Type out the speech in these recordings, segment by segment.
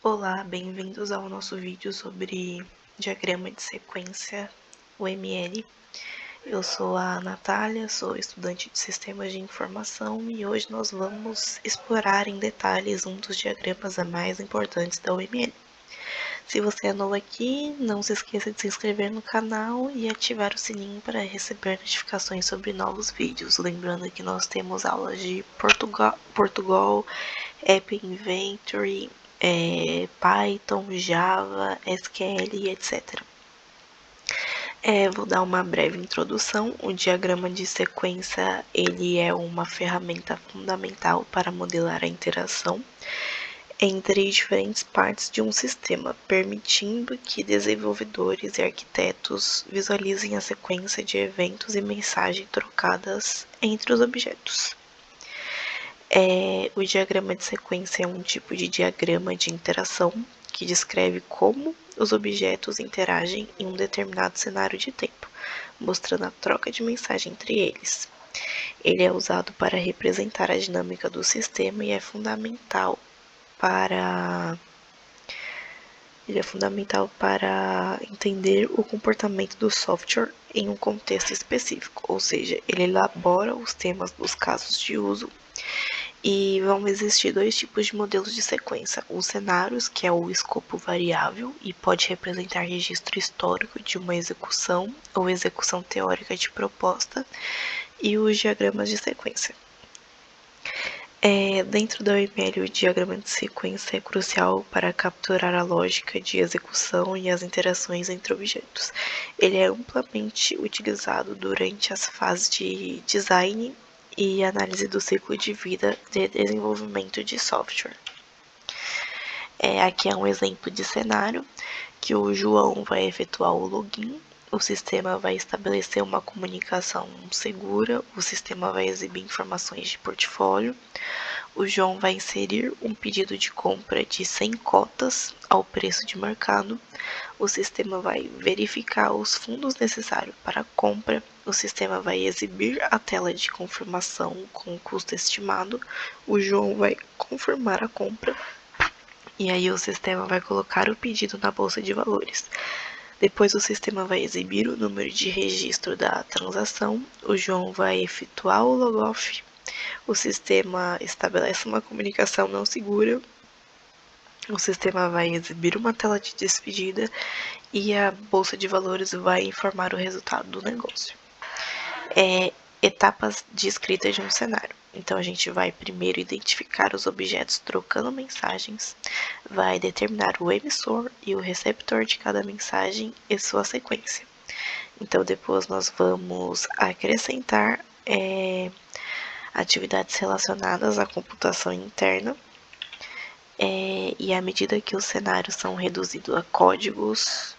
Olá, bem-vindos ao nosso vídeo sobre diagrama de sequência UML. Eu sou a Natália, sou estudante de Sistemas de Informação e hoje nós vamos explorar em detalhes um dos diagramas mais importantes da UML. Se você é novo aqui, não se esqueça de se inscrever no canal e ativar o sininho para receber notificações sobre novos vídeos. Lembrando que nós temos aulas de Portugal, App Inventory, Python, Java, SQL e etc. Vou dar uma breve introdução. O diagrama de sequência ele é uma ferramenta fundamental para modelar a interação entre diferentes partes de um sistema, permitindo que desenvolvedores e arquitetos visualizem a sequência de eventos e mensagens trocadas entre os objetos. O diagrama de sequência é um tipo de diagrama de interação que descreve como os objetos interagem em um determinado cenário de tempo, mostrando a troca de mensagem entre eles. Ele é usado para representar a dinâmica do sistema e é fundamental para entender o comportamento do software em um contexto específico, ou seja, ele elabora os temas dos casos de uso. E vão existir dois tipos de modelos de sequência. Os cenários, que é o escopo variável e pode representar registro histórico de uma execução ou execução teórica de proposta, e os diagramas de sequência. Dentro da UML, o diagrama de sequência é crucial para capturar a lógica de execução e as interações entre objetos. Ele é amplamente utilizado durante as fases de design e análise do ciclo de vida de desenvolvimento de software. Aqui é um exemplo de cenário que o João vai efetuar o login, o sistema vai estabelecer uma comunicação segura, o sistema vai exibir informações de portfólio, o João vai inserir um pedido de compra de 100 cotas ao preço de mercado, o sistema vai verificar os fundos necessários para a compra, o sistema vai exibir a tela de confirmação com o custo estimado, o João vai confirmar a compra e aí o sistema vai colocar o pedido na bolsa de valores. Depois o sistema vai exibir o número de registro da transação, o João vai efetuar o logoff, o sistema estabelece uma comunicação não segura, o sistema vai exibir uma tela de despedida e a bolsa de valores vai informar o resultado do negócio. Etapas de escrita de um cenário. Então a gente vai primeiro identificar os objetos trocando mensagens, vai determinar o emissor e o receptor de cada mensagem e sua sequência. Então depois nós vamos acrescentar atividades relacionadas à computação interna, e à medida que os cenários são reduzidos a códigos,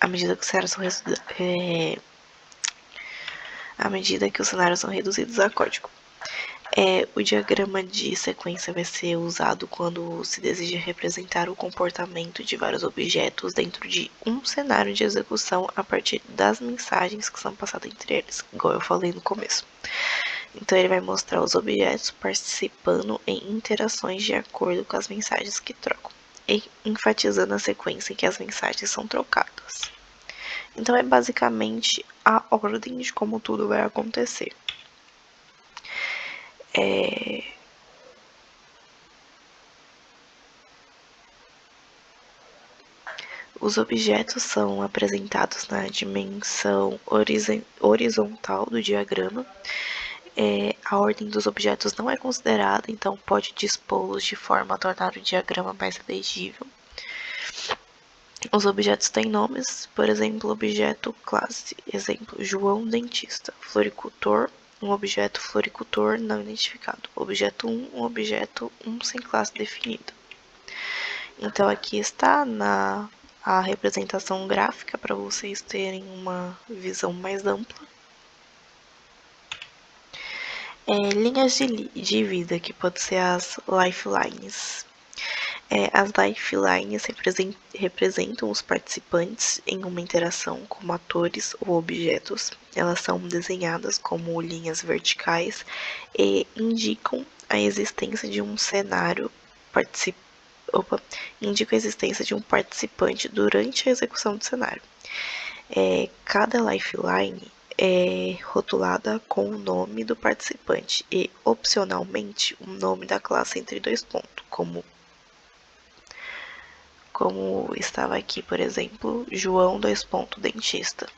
à medida que os cenários são reduzidos a código. O diagrama de sequência vai ser usado quando se deseja representar o comportamento de vários objetos dentro de um cenário de execução a partir das mensagens que são passadas entre eles, igual eu falei no começo. Então ele vai mostrar os objetos participando em interações de acordo com as mensagens que trocam, e enfatizando a sequência em que as mensagens são trocadas. Então é basicamente a ordem de como tudo vai acontecer. Os objetos são apresentados na dimensão horizontal do diagrama. A ordem dos objetos não é considerada, então pode dispô-los de forma a tornar o diagrama mais legível. Os objetos têm nomes, por exemplo, objeto classe, exemplo, João dentista, floricultor, um objeto floricultor não identificado, objeto 1, um objeto 1 sem classe definida. Então aqui está a representação gráfica para vocês terem uma visão mais ampla. Linhas de vida, que pode ser as lifelines. As lifelines representam os participantes em uma interação como atores ou objetos. Elas são desenhadas como linhas verticais e indicam a existência de um cenário indica a existência de um participante durante a execução do cenário. Cada lifeline é rotulada com o nome do participante e, opcionalmente, o nome da classe entre dois pontos, como estava aqui, por exemplo, João dentista.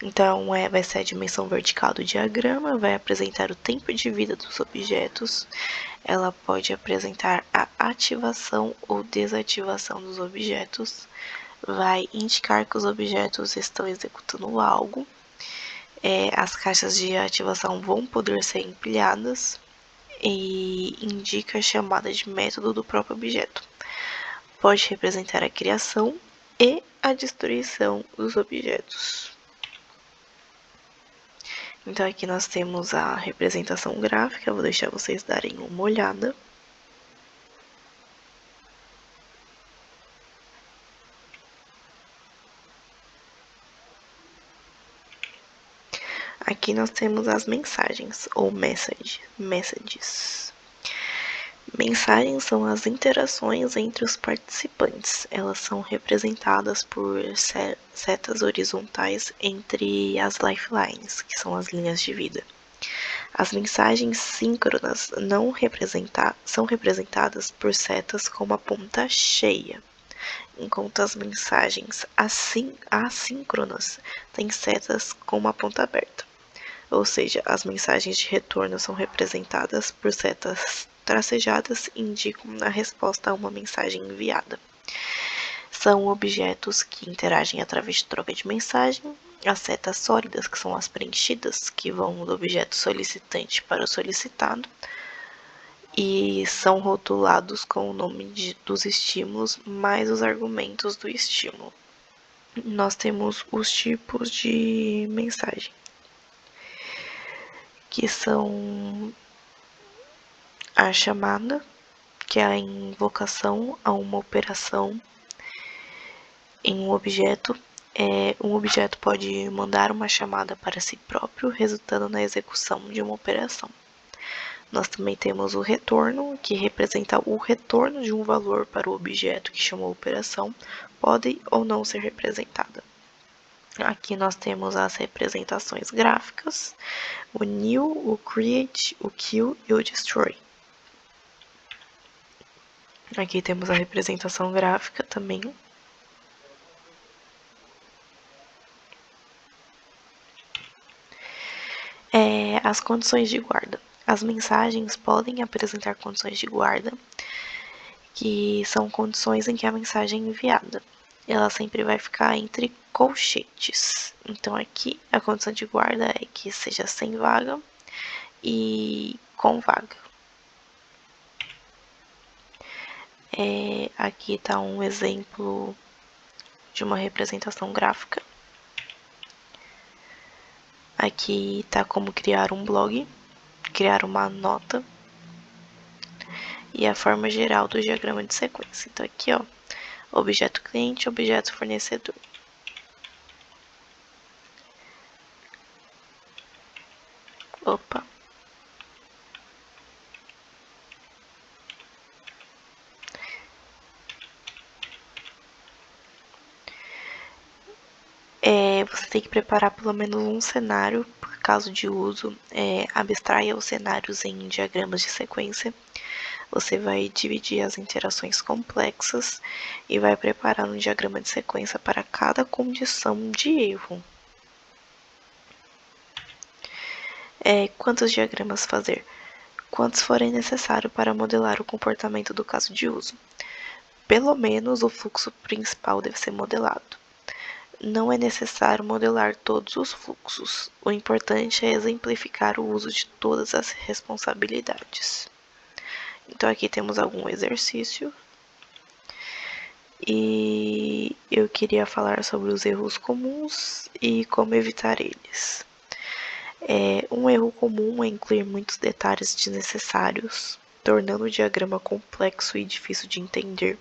Então, vai ser a dimensão vertical do diagrama, vai apresentar o tempo de vida dos objetos, ela pode apresentar a ativação ou desativação dos objetos, vai indicar que os objetos estão executando algo, as caixas de ativação vão poder ser empilhadas e indica a chamada de método do próprio objeto. Pode representar a criação e a destruição dos objetos. Então aqui nós temos a representação gráfica, vou deixar vocês darem uma olhada. Aqui nós temos as mensagens, ou messages. Mensagens são as interações entre os participantes. Elas são representadas por setas horizontais entre as lifelines, que são as linhas de vida. As mensagens síncronas são representadas por setas com uma ponta cheia, enquanto as mensagens assíncronas têm setas com uma ponta aberta. Ou seja, as mensagens de retorno são representadas por setas tracejadas e indicam a resposta a uma mensagem enviada. São objetos que interagem através de troca de mensagem. As setas sólidas, que são as preenchidas, que vão do objeto solicitante para o solicitado, e são rotulados com o nome dos estímulos mais os argumentos do estímulo. Nós temos os tipos de mensagem, que são a chamada, que é a invocação a uma operação em um objeto. Um objeto pode mandar uma chamada para si próprio, resultando na execução de uma operação. Nós também temos o retorno, que representa o retorno de um valor para o objeto que chamou a operação, pode ou não ser representada. Aqui nós temos as representações gráficas, o new, o create, o kill e o destroy. Aqui temos a representação gráfica também. As condições de guarda. As mensagens podem apresentar condições de guarda, que são condições em que a mensagem é enviada. Ela sempre vai ficar entre colchetes. Então aqui a condição de guarda é que seja sem vaga e com vaga. Aqui está um exemplo de uma representação gráfica. Aqui está como criar um blog, criar uma nota e a forma geral do diagrama de sequência. Então aqui, ó, objeto cliente, objeto fornecedor. Opa. Você tem que preparar pelo menos um cenário por caso de uso. Abstraia os cenários em diagramas de sequência. Você vai dividir as interações complexas e vai preparar um diagrama de sequência para cada condição de erro. Quantos diagramas fazer? Quantos forem necessários para modelar o comportamento do caso de uso. Pelo menos o fluxo principal deve ser modelado. Não é necessário modelar todos os fluxos. O importante é exemplificar o uso de todas as responsabilidades. Então aqui temos algum exercício. E eu queria falar sobre os erros comuns e como evitar eles. Um erro comum é incluir muitos detalhes desnecessários, tornando o diagrama complexo e difícil de entender.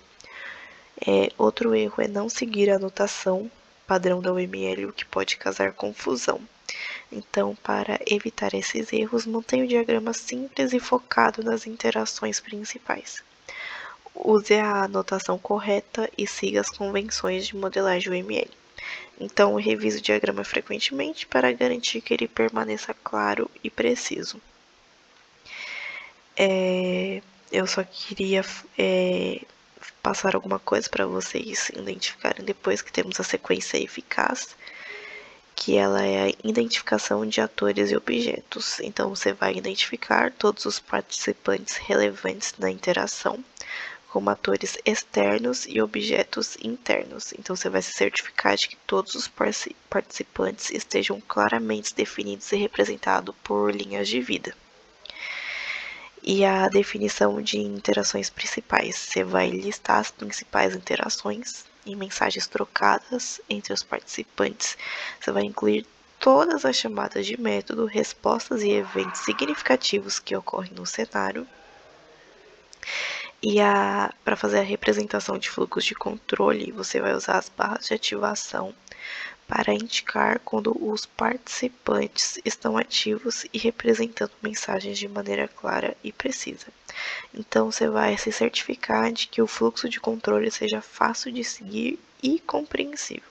Outro erro é não seguir a notação padrão da UML, o que pode causar confusão. Então, para evitar esses erros, mantenha o diagrama simples e focado nas interações principais. Use a anotação correta e siga as convenções de modelagem UML. Então, revise o diagrama frequentemente para garantir que ele permaneça claro e preciso. Eu só queria passar alguma coisa para vocês identificarem depois que temos a sequência eficaz, que ela é a identificação de atores e objetos. Então, você vai identificar todos os participantes relevantes na interação, como atores externos e objetos internos. Então, você vai se certificar de que todos os participantes estejam claramente definidos e representados por linhas de vida. E a definição de interações principais. Você vai listar as principais interações e mensagens trocadas entre os participantes. Você vai incluir todas as chamadas de método, respostas e eventos significativos que ocorrem no cenário. E para fazer a representação de fluxos de controle, você vai usar as barras de ativação para indicar quando os participantes estão ativos e representando mensagens de maneira clara e precisa. Então, você vai se certificar de que o fluxo de controle seja fácil de seguir e compreensível.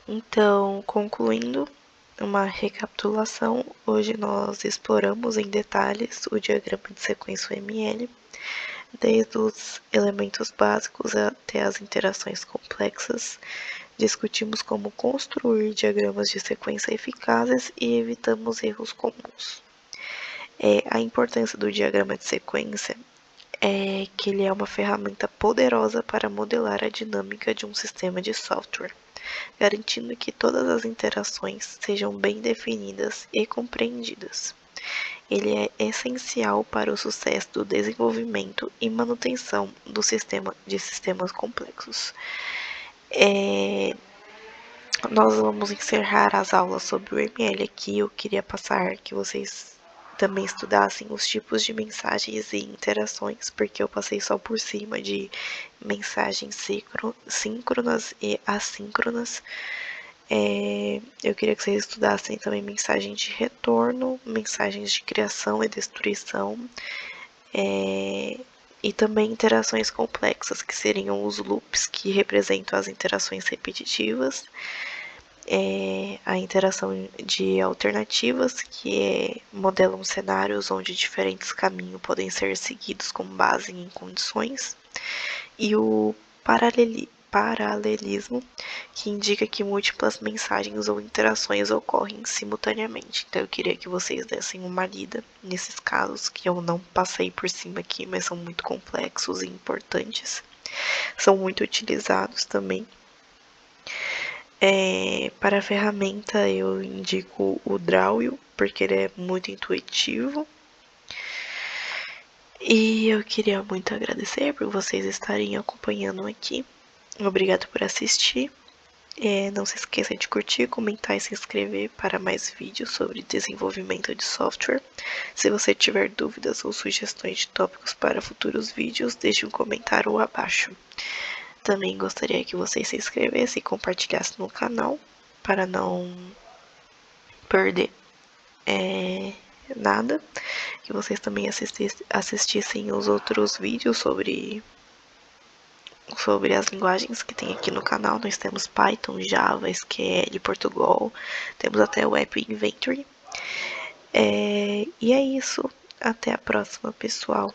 Então, concluindo uma recapitulação, hoje nós exploramos em detalhes o diagrama de sequência UML, desde os elementos básicos até as interações complexas. Discutimos como construir diagramas de sequência eficazes e evitamos erros comuns. A importância do diagrama de sequência é que ele é uma ferramenta poderosa para modelar a dinâmica de um sistema de software, garantindo que todas as interações sejam bem definidas e compreendidas. Ele é essencial para o sucesso do desenvolvimento e manutenção de sistemas complexos. Nós vamos encerrar as aulas sobre o UML aqui. Eu queria passar que vocês também estudassem os tipos de mensagens e interações, porque eu passei só por cima de mensagens síncronas e assíncronas. Eu queria que vocês estudassem também mensagens de retorno, mensagens de criação e destruição, e também interações complexas, que seriam os loops, que representam as interações repetitivas, a interação de alternativas, que modelam cenários onde diferentes caminhos podem ser seguidos com base em condições, e o paralelismo, que indica que múltiplas mensagens ou interações ocorrem simultaneamente. Então eu queria que vocês dessem uma lida nesses casos, que eu não passei por cima aqui, mas são muito complexos e importantes. São muito utilizados também. Para a ferramenta eu indico o Drawio, porque ele é muito intuitivo. E eu queria muito agradecer por vocês estarem acompanhando aqui. Obrigado por assistir. Não se esqueça de curtir, comentar e se inscrever para mais vídeos sobre desenvolvimento de software. Se você tiver dúvidas ou sugestões de tópicos para futuros vídeos, deixe um comentário abaixo. Também gostaria que vocês se inscrevessem e compartilhassem no canal para não perder nada. Que vocês também assistissem os outros vídeos sobre as linguagens que tem aqui no canal. Nós temos Python, Java, SQL, Portugal, temos até o App Inventory. E é isso. Até a próxima, pessoal.